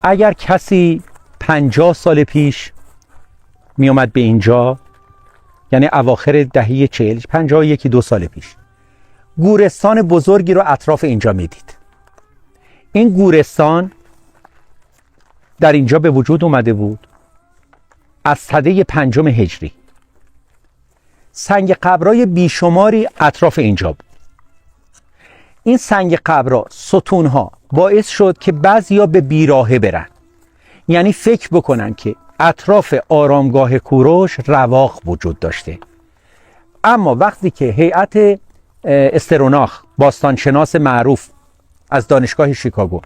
اگر کسی 50 سال پیش می اومد به اینجا، یعنی اواخر دهه 40، 51-2 سال پیش، گورستان بزرگی رو اطراف اینجا می دید. این گورستان در اینجا به وجود اومده بود از سده 5 هجری. سنگ قبرای بیشماری اطراف اینجا بود. این سنگ قبرها، ستونها، باعث شد که بعضیا به بیراهه برن، یعنی فکر بکنن که اطراف آرامگاه کوروش رواق وجود داشته. اما وقتی که هیئت استروناخ، باستانشناس معروف از دانشگاه شیکاگو،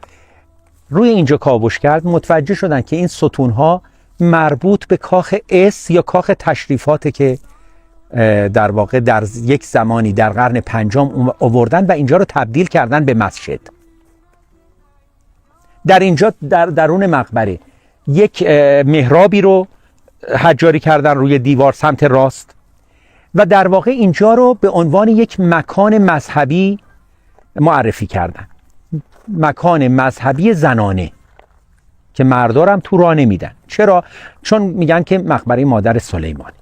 روی اینجا کاوش کرد، متوجه شدن که این ستونها مربوط به کاخ اس یا کاخ تشریفاته که در واقع در یک زمانی در قرن 5 آوردن و اینجا رو تبدیل کردن به مسجد. در اینجا در درون مقبره یک محرابی رو حجاری کردن روی دیوار سمت راست و در واقع اینجا رو به عنوان یک مکان مذهبی معرفی کردن، مکان مذهبی زنانه که مردار هم تو راه نمیدن. چرا؟ چون میگن که مقبره مادر سلیمان.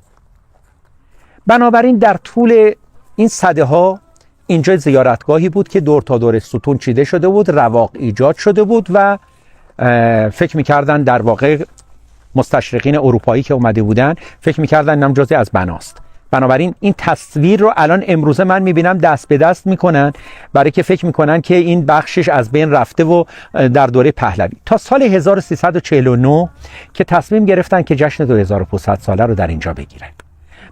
بنابراین در طول این سده ها اینجا زیارتگاهی بود که دور تا دور ستون چیده شده بود، رواق ایجاد شده بود و فکر میکردن در واقع مستشرقین اروپایی که اومده بودن فکر میکردن نم جزئی از بناست. بنابراین این تصویر رو الان امروزه من میبینم دست به دست میکنن، برای که فکر میکنن که این بخشش از بین رفته و در دوره پهلوی. تا سال 1349 که تصمیم گرفتن که جشن 2500 ساله رو در اینجا بگیرن.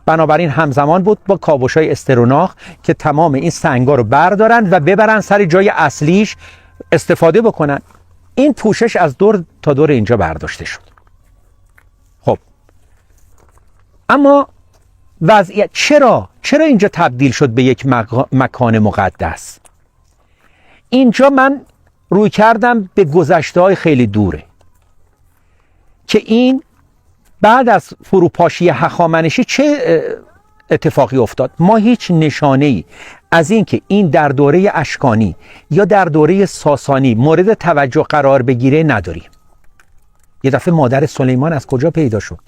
بنابراین همزمان بود با کاوش‌های استروناخ که تمام این سنگا رو بردارن و ببرن سر جای اصلیش استفاده بکنن. این پوشش از دور تا دور اینجا برداشته شد. خب اما وضعیت چرا اینجا تبدیل شد به یک مکان مقدس؟ اینجا من روی کردم به گذشته‌های خیلی دوره که این بعد از فروپاشی هخامنشی چه اتفاقی افتاد. ما هیچ نشانه‌ای از این که این در دوره اشکانی یا در دوره ساسانی مورد توجه قرار بگیره نداریم. یه دفعه مادر سلیمان از کجا پیدا شد؟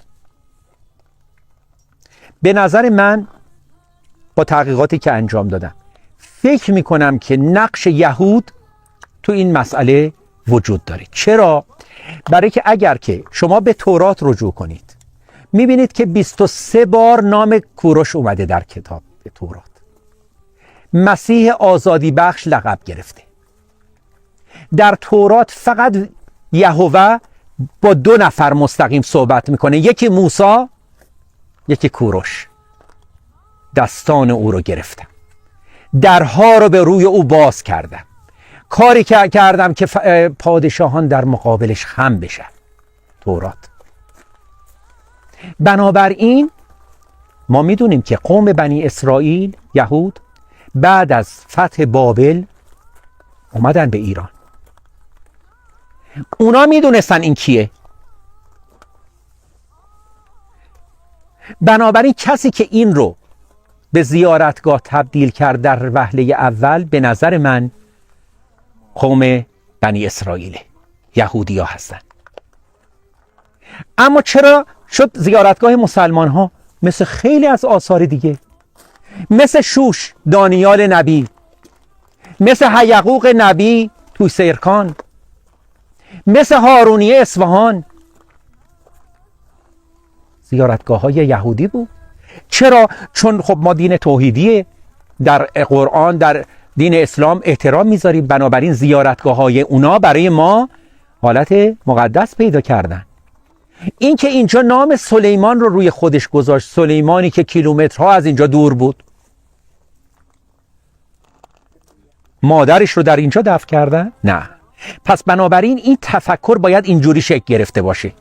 به نظر من با تحقیقاتی که انجام دادم فکر میکنم که نقش یهود تو این مسئله وجود داره. چرا؟ برای که اگر که شما به تورات رجوع کنید میبینید که 23 بار نام کوروش اومده در کتاب تورات. مسیح آزادی بخش لقب گرفته. در تورات فقط یهوه با 2 نفر مستقیم صحبت میکنه، یکی موسی، یکی کوروش. دستان او رو گرفتم، درها رو به روی او باز کردم، کاری که کردم که پادشاهان در مقابلش خم بشن. تورات. بنابراین ما میدونیم که قوم بنی اسرائیل، یهود، بعد از فتح بابل اومدن به ایران. اونا میدونستن این کیه. بنابراین کسی که این رو به زیارتگاه تبدیل کرد در وهله اول، به نظر من قوم بنی اسرائیل، یهودی ها هستن. اما چرا شد زیارتگاه مسلمان ها؟ مثل خیلی از آثار دیگه، مثل شوش دانیال نبی، مثل هیقوق نبی توی سیرکان، مثل هارونیه اصفهان، زیارتگاه های یهودی بود. چرا؟ چون خب ما دین توحیدیه، در قرآن، در دین اسلام احترام میذاریم، بنابراین زیارتگاه های اونا برای ما حالت مقدس پیدا کردن. این که اینجا نام سلیمان رو روی خودش گذاشت، سلیمانی که کیلومترها از اینجا دور بود، مادرش رو در اینجا دفن کردن؟ نه. پس بنابراین این تفکر باید اینجوری شکل گرفته باشه.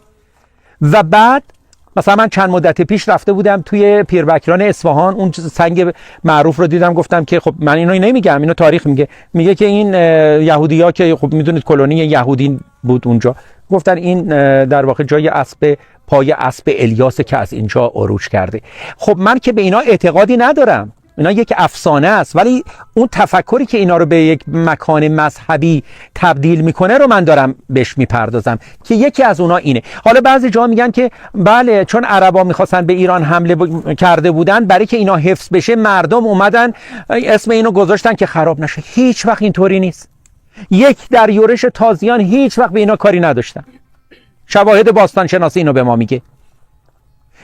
و بعد مثلا من چند مدت پیش رفته بودم توی پیربکران اصفهان، اون سنگ معروف رو دیدم، گفتم که خب من اینو نمیگم، اینو تاریخ میگه که این یهودی‌ها که خب میدونید کلونی یهودی بود اونجا، گفتن این در واقع جای پای اسب الیاس که از اینجا عروج کرده. خب من که به اینا اعتقادی ندارم، اینا یک افسانه است، ولی اون تفکری که اینا رو به یک مکان مذهبی تبدیل میکنه رو من دارم بهش میپردازم که یکی از اونا اینه. حالا بعضی جا میگن که بله چون عربا میخواستن به ایران حمله کرده بودن، برای که اینا حفظ بشه مردم اومدن اسم اینو گذاشتن که خراب نشه. هیچ وقت اینطوری نیست. یک در یورش تازیان هیچ وقت به اینا کاری نداشتن. شواهد باستان شناسی اینو به ما میگه.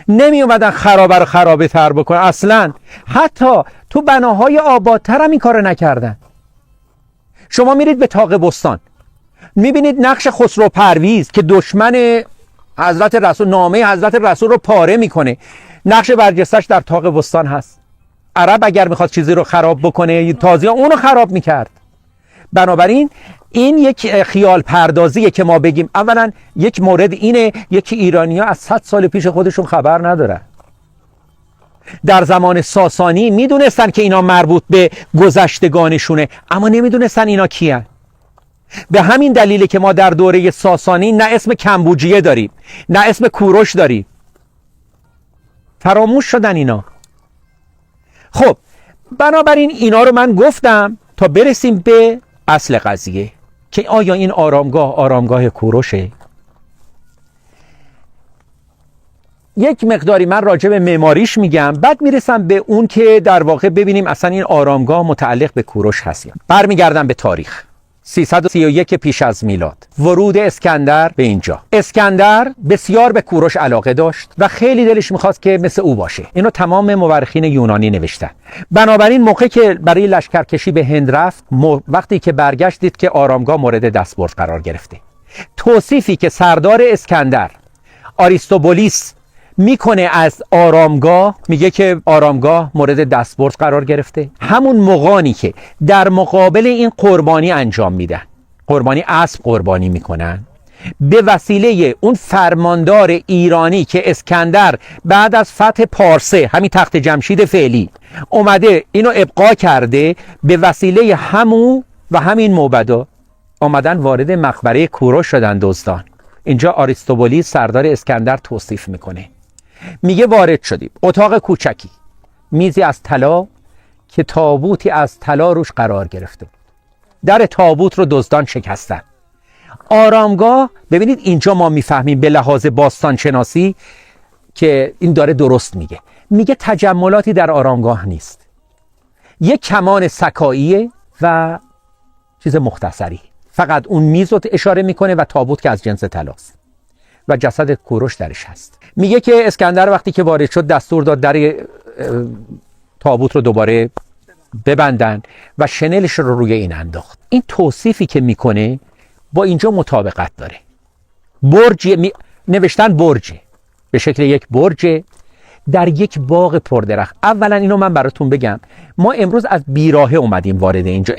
نمی اومدن خرابه رو خرابه تر بکنن اصلا. حتی تو بناهای آبادتر هم این کارو نکردن. شما میرید به طاق بستان میبینید نقش خسرو پرویز که دشمن حضرت رسول، نامه حضرت رسول رو پاره میکنه، نقش برجستش در طاق بستان هست. عرب اگر میخواد چیزی رو خراب بکنه تازیان اونو خراب میکرد. بنابراین این یک خیال پردازیه که ما بگیم. اولا یک مورد اینه، یکی ایرانی‌ها از 100 سال پیش خودشون خبر ندارن. در زمان ساسانی میدونستن که اینا مربوط به گذشتگانشونه، اما نمیدونستن اینا کیان. به همین دلیله که ما در دوره ساسانی نه اسم کمبوجیه داریم نه اسم کوروش داریم. فراموش شدن اینا. خب بنابراین اینا رو من گفتم تا برسیم به اصل قضیه که آیا این آرامگاه کوروشه. یک مقداری من راجع به معماریش میگم، بعد میرسم به اون که در واقع ببینیم اصلا این آرامگاه متعلق به کوروش هست یا. برمیگردم به تاریخ 331 پیش از میلاد، ورود اسکندر به اینجا. اسکندر بسیار به کوروش علاقه داشت و خیلی دلش میخواست که مثل او باشه. اینو تمام مورخین یونانی نوشتن. بنابراین موقعی که برای لشکرکشی به هند رفت، وقتی که برگشت دید که آرامگاه مورد دستبرد قرار گرفته. توصیفی که سردار اسکندر آریستوبولیس میکنه از آرامگاه، میگه که آرامگاه مورد دستبرد قرار گرفته. همون موقعی که در مقابل این قربانی انجام میدن، قربانی اسب قربانی میکنن، به وسیله اون فرماندار ایرانی که اسکندر بعد از فتح پارسه، همین تخت جمشید فعلی، اومده اینو ابقا کرده، به وسیله همون و همین موبدا اومدن وارد مقبره کوروش شدن دزدان. اینجا آریستوبولیس سردار اسکندر توصیف میکنه، میگه وارد شدیم اتاق کوچکی، میزی از طلا که تابوتی از طلا روش قرار گرفته بود. در تابوت رو دزدان شکستن. آرامگاه، ببینید اینجا ما میفهمیم به لحاظ باستان شناسی که این داره درست میگه. میگه تجملاتی در آرامگاه نیست، یک کمان سکاییه و چیز مختصری، فقط اون میز رو اشاره میکنه و تابوت که از جنس طلاست و جسد کوروش درش هست. میگه که اسکندر وقتی که وارد شد دستور داد در تابوت رو دوباره ببندن و شنلش رو روی این انداخت. این توصیفی که میکنه با اینجا مطابقت داره. برج نوشتن برجه، به شکل یک برج در یک باغ پردرخت. اولا اینو من براتون بگم، ما امروز از بیراهه اومدیم وارد اینجا.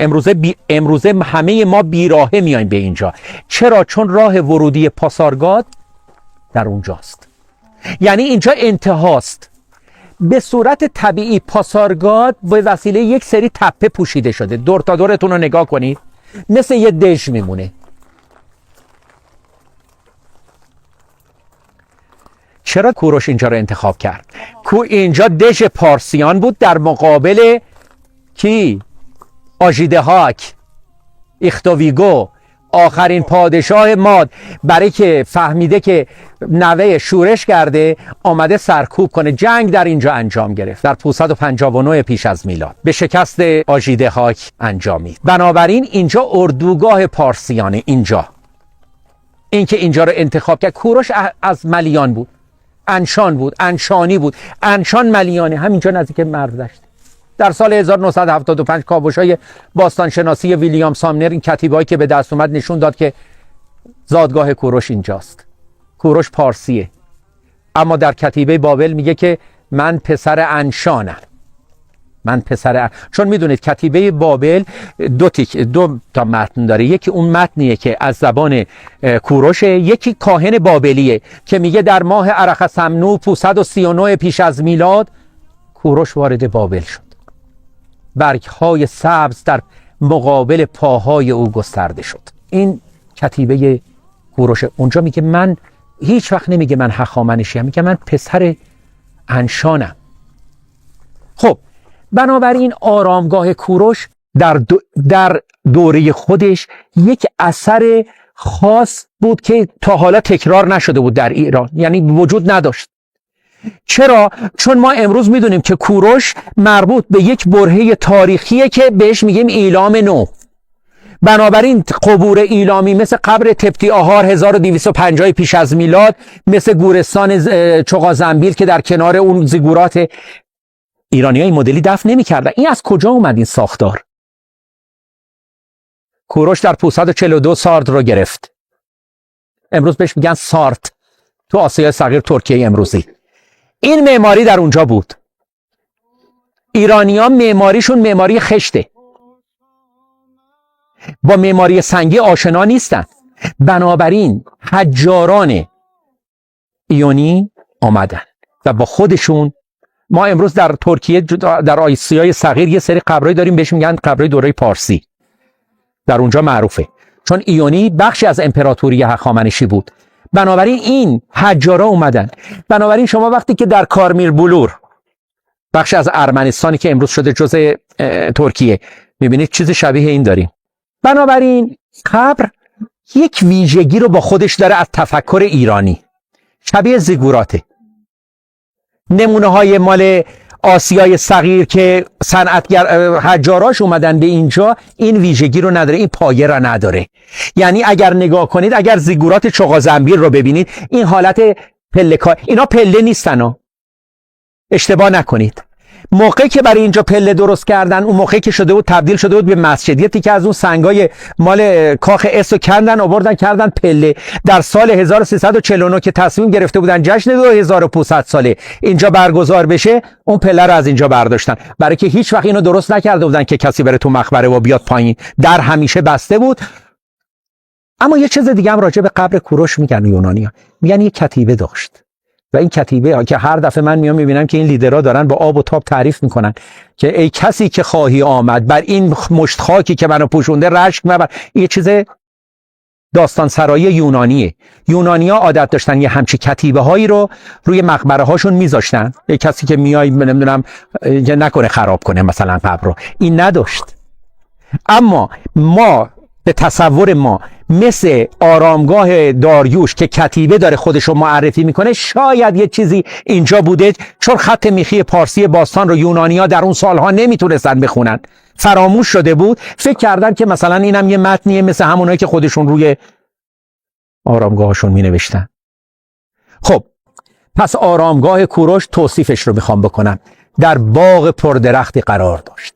امروزه همه ما بیراهه میایم به اینجا. چرا؟ چون راه ورودی پاسارگاد در اونجاست. یعنی اینجا انتهاست. به صورت طبیعی پاسارگاد به وسیله یک سری تپه پوشیده شده. دور تا دورتون رو نگاه کنید، مثل یه دژ میمونه. چرا کوروش اینجا رو انتخاب کرد؟ اینجا دژ پارسیان بود در مقابل کی؟ آژیدهاک، اختویگو، آخرین پادشاه ماد. برای که فهمیده که نوه شورش کرده، آمده سرکوب کنه. جنگ در اینجا انجام گرفت در 559 پیش از میلاد، به شکست آژیدهاک انجامید. بنابراین اینجا اردوگاه پارسیانه. اینجا اینکه اینجا رو انتخاب کرد، کوروش از ملیان بود، انشان بود، انشانی بود. انشان ملیانه، همینجا نزدیک مرودشت. در سال 1975 کاوش‌های باستانشناسی ویلیام سامنر، این کتیبه‌ای که به دست اومد، نشون داد که زادگاه کوروش اینجاست. کوروش پارسیه، اما در کتیبه بابل میگه که من پسر انشانم. چون میدونید کتیبه بابل دو تا متن داره. یکی اون متنیه که از زبان کوروشه، یکی کاهن بابلیه که میگه در ماه ارخسمنو 539 پیش از میلاد کوروش وارد بابل شد. برگ‌های سبز در مقابل پاهای او گسترده شد. این کتیبه کوروشه. اونجا میگه من، هیچ وقت نمیگه من هخامنشیم، میگه من پسر انشانم. خب بنابراین آرامگاه کوروش در دوره خودش یک اثر خاص بود که تا حالا تکرار نشده بود در ایران، یعنی وجود نداشت. چرا؟ چون ما امروز میدونیم که کوروش مربوط به یک برهه تاریخیه که بهش میگیم ایلام نو. بنابراین قبور ایلامی مثل قبر تپتی آهار 1250 پیش از میلاد، مثل گورستان چغازنبیل که در کنار اون زیگورات، ایرانی ها این مدلی دفن نمی کردن. این از کجا اومد این ساختار؟ کوروش در 542 سارد رو گرفت. امروز بهش میگن سارت تو آسیای صغیر، ترکیه امروزی. این معماری در اونجا بود. ایرانی‌ها معماریشون معماری خشته، با معماری سنگی آشنا نیستن. بنابراین حجاران ایونی آمدن و با خودشون، ما امروز در ترکیه در آسیای صغیر یه سری قبرایی داریم بهش میگن قبرای دوره پارسی، در اونجا معروفه، چون ایونی بخشی از امپراتوری هخامنشی بود. بنابراین این حجارا اومدن. بنابراین شما وقتی که در کارمیر بلور، بخش از ارمنستانی که امروز شده جزء ترکیه، میبینید چیز شبیه این داریم. بنابراین قبر یک ویژگی رو با خودش داره از تفکر ایرانی، شبیه زیگوراته. نمونه های مال آسیای صغیر که صنعتگر حجاراش اومدن به اینجا، این ویژگی رو نداره، این پایه رو نداره. یعنی اگر نگاه کنید، اگر زیگورات چغازنبیل رو ببینید، این حالت پله کار، اینا پله نیستن، اشتباه نکنید. موقعی که برای اینجا پله درست کردن، اون موقعی که شده بود تبدیل شده بود به مسجد، یه تیکه از اون سنگای مال کاخ اسو کندن آوردن کردن پله. در سال 1349 که تصمیم گرفته بودن جشن 2500 ساله اینجا برگزار بشه، اون پله رو از اینجا برداشتن، برای که هیچ وقت اینو درست نکرده بودن که کسی بره تو مقبره و بیاد پایین. در همیشه بسته بود. اما یه چیز دیگه هم راجع به قبر کوروش میگن یونانی‌ها، میگن یه کتیبه داشت و این کتیبه که هر دفعه من میام میبینم که این لیدرها دارن با آب و تاب تعریف میکنن که ای کسی که خواهی آمد بر این مشت خاکی که منو پوشونده رشک مبر. یه چیز داستان سرایی یونانیه. یونانی‌ها عادت داشتن یه همچی کتیبه هایی رو روی مقبره هاشون میذاشتن، یه کسی که میای نمیدونم نکنه خراب کنه مثلا قبر رو. این نداشت. اما ما به تصور ما مثل آرامگاه داریوش که کتیبه داره خودش رو معرفی میکنه، شاید یه چیزی اینجا بوده، چون خط میخی پارسی باستان رو یونانی‌ها در اون سالها نمیتونستن بخونن، فراموش شده بود. فکر کردن که مثلا اینم یه متنیه مثل همونایی که خودشون روی آرامگاهشون مینوشتن. خب پس آرامگاه کوروش توصیفش رو میخوام بکنم. در باغ پردرختی قرار داشت.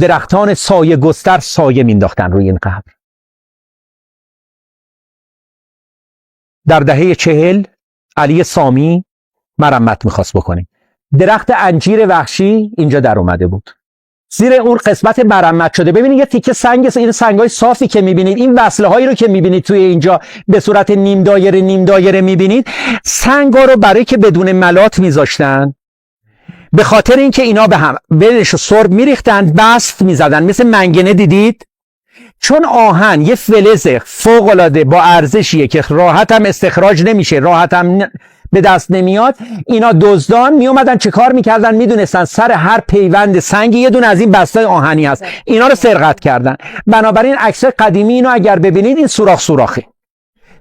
درختان سایه گستر سایه مینداختن روی این قبر. در دهه 40 علی سامی مرمت میخواست بکنه. درخت انجیر وحشی اینجا در اومده بود. زیر اون قسمت مرمت شده. ببینید یه تیکه سنگ، این سنگای صافی که میبینید، این وصله هایی رو که میبینید توی اینجا به صورت نیم دایره میبینید، سنگا رو برای که بدون ملات میذاشتن، به خاطر اینکه اینا به هم بهش سرب میریختن، بست میزدن، مثل منگنه. دیدید؟ چون آهن یه فلز فوق العاده با ارزشیه که راحت هم استخراج نمیشه، راحت هم به دست نمیاد، اینا دزدان می اومدن چه کار میکردن؟ میدونستن سر هر پیوند سنگی یه دونه از این بستای آهنی هست، اینا رو سرقت کردن. بنابراین عکس قدیمی اینو اگر ببینید، این سوراخه.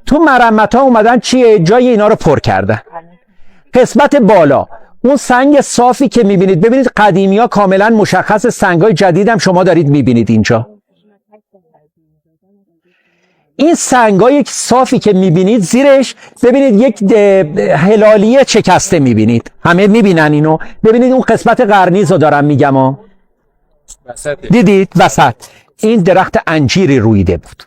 تو مرمت ها اومدن چیه؟ جای اینا رو پر کردن. قسمت بالا اون سنگ صافی که میبینید، ببینید قدیمی ها کاملا مشخص، سنگای جدید هم شما دارید میبینید اینجا. این سنگای صافی که میبینید زیرش ببینید یک هلالیه شکسته میبینید، همه میبینن اینو. ببینید اون قسمت قرنیز رو دارم میگم دیدید وسط این درخت انجیری رویده بود.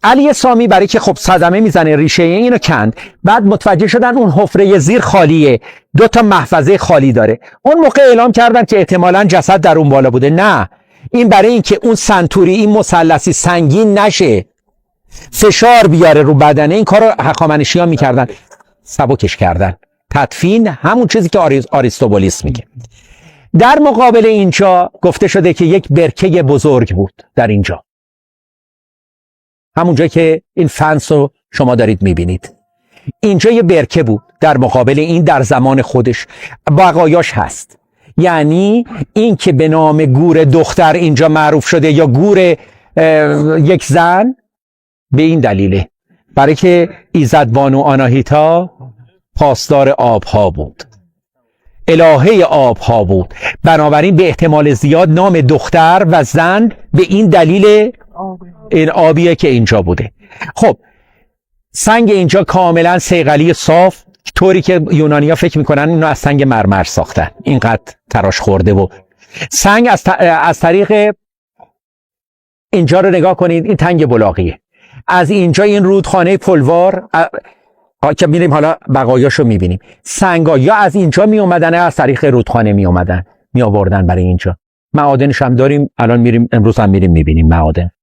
علی سامی برای که خب صدمه میزنه ریشه اینو کند، بعد متوجه شدن اون حفره زیر خالیه، 2 تا محفظه خالی داره. اون موقع اعلام کردن که احتمالاً جسد در اون بالا بوده. نه، این برای اینکه اون سنتوری، این مثلثی سنگین نشه، فشار بیاره رو بدنه، این کارو هخامنشی‌ها میکردن، سبکش کردن. تدفین همون چیزی که آریستوبولیس میگه. در مقابل اینجا گفته شده که یک برکه بزرگ بود در اینجا، همونجا که این فنس رو شما دارید میبینید. اینجا یه برکه بود در مقابل این در زمان خودش بقایاش هست. یعنی این که به نام گور دختر اینجا معروف شده یا گور یک زن به این دلیله، برای که ایزدبانو آناهیتا پاسدار آبها بود، الهه آبها بود، بنابراین به احتمال زیاد نام دختر و زن به این دلیل این آبیه که اینجا بوده. خب سنگ اینجا کاملا صیقلی صاف، طوری که یونانی‌ها فکر میکنن اینو از سنگ مرمر ساختن، اینقدر تراش خورده بود. سنگ از طریق اینجا رو نگاه کنید، این تنگ بلاغیه، از اینجا این رودخانه پلوار که میریم حالا بقایاشو میبینیم، سنگا یا از اینجا می اومدن از طریق رودخانه می آوردن برای اینجا. معادنش هم داریم، الان میریم، امروز هم میریم میبینیم معادن.